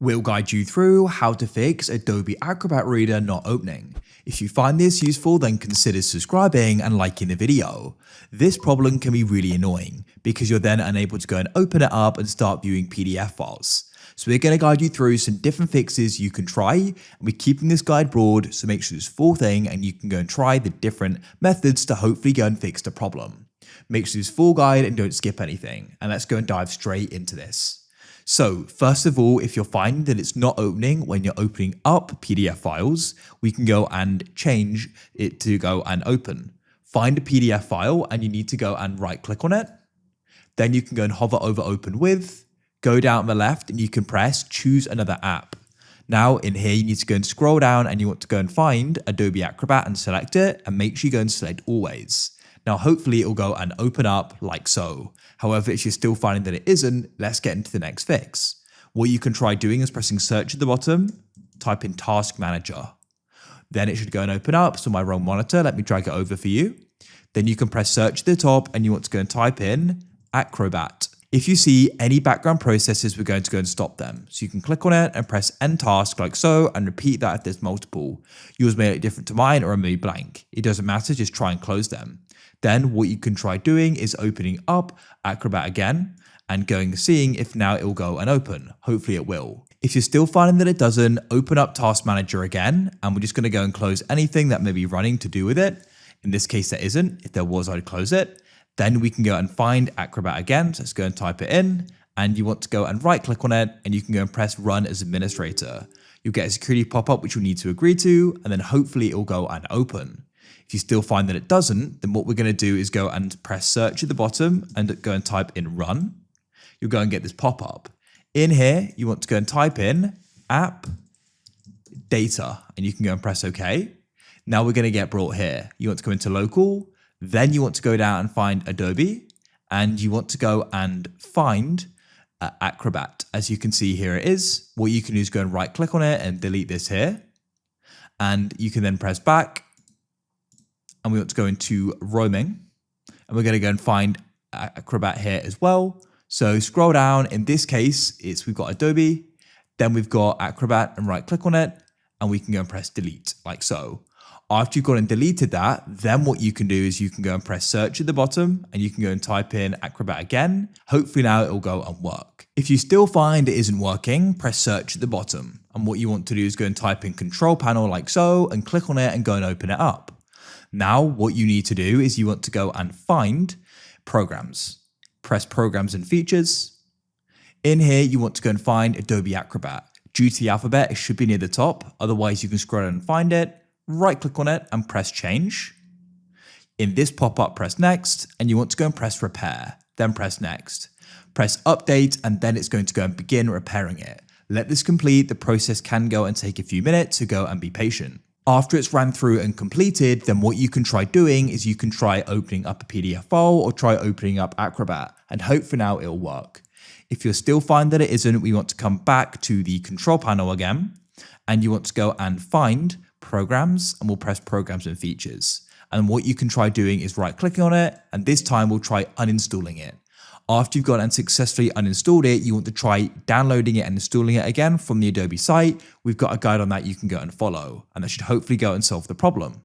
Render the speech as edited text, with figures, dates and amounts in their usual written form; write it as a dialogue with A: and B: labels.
A: We'll guide you through how to fix Adobe Acrobat Reader not opening. If you find this useful, then consider subscribing and liking the video. This problem can be really annoying because you're then unable to go and open it up and start viewing PDF files. So we're going to guide you through some different fixes you can try, and we're keeping this guide broad, so make sure it's full thing and you can go and try the different methods to hopefully go and fix the problem. Make sure it's full guide and don't skip anything, and let's go and dive straight into this. So first of all, if you're finding that it's not opening when you're opening up PDF files, we can go and change it to go and open. Find a PDF file and you need to go and right click on it. Then you can go and hover over open with, go down on the left and you can press choose another app. Now in here, you need to go and scroll down and you want to go and find Adobe Acrobat and select it, and make sure you go and select always. Now, hopefully it'll go and open up like so. However, if you're still finding that it isn't, let's get into the next fix. What you can try doing is pressing search at the bottom, type in Task Manager. Then it should go and open up. So my wrong monitor, let me drag it over for you. Then you can press search at the top and you want to go and type in Acrobat. If you see any background processes, we're going to go and stop them. So you can click on it and press end task like so and repeat that if there's multiple. Yours may look different to mine or it may be blank. It doesn't matter, just try and close them. Then what you can try doing is opening up Acrobat again and seeing if now it will go and open. Hopefully it will. If you're still finding that it doesn't, open up Task Manager again, and we're just going to go and close anything that may be running to do with it. In this case, there isn't. If there was, I'd close it. Then we can go and find Acrobat again. So let's go and type it in, and you want to go and right click on it, and you can go and press Run as Administrator. You'll get a security pop-up which you'll need to agree to, and then hopefully it will go and open. If you still find that it doesn't, then what we're going to do is go and press search at the bottom and go and type in run. You'll go and get this pop-up. In here, you want to go and type in app data, and you can go and press OK. Now we're going to get brought here. You want to go into local, then you want to go down and find Adobe, and you want to go and find Acrobat. As you can see, here it is. What you can do is go and right click on it and delete this here. And you can then press back. And we want to go into roaming, and we're going to go and find Acrobat here as well. So scroll down. In this case, we've got Adobe, then we've got Acrobat, and right click on it, and we can go and press delete like so. After you've gone and deleted that, then what you can do is you can go and press search at the bottom, and you can go and type in Acrobat again. Hopefully now it will go and work. If you still find it isn't working, press search at the bottom. And what you want to do is go and type in Control Panel like so, and click on it and go and open it up. Now, what you need to do is you want to go and find Programs. Press Programs and Features. In here, you want to go and find Adobe Acrobat. Due to the alphabet, it should be near the top. Otherwise, you can scroll and find it, right click on it and press Change. In this pop-up, press Next, and you want to go and press Repair. Then press Next. Press Update, and then it's going to go and begin repairing it. Let this complete. The process can go and take a few minutes, so go and be patient. After it's ran through and completed, then what you can try doing is you can try opening up a PDF file or try opening up Acrobat, and hope for now it'll work. If you're still finding that it isn't, we want to come back to the control panel again, and you want to go and find Programs, and we'll press Programs and Features. And what you can try doing is right clicking on it, and this time we'll try uninstalling it. After you've gone and successfully uninstalled it, you want to try downloading it and installing it again from the Adobe site. We've got a guide on that you can go and follow, and that should hopefully go and solve the problem.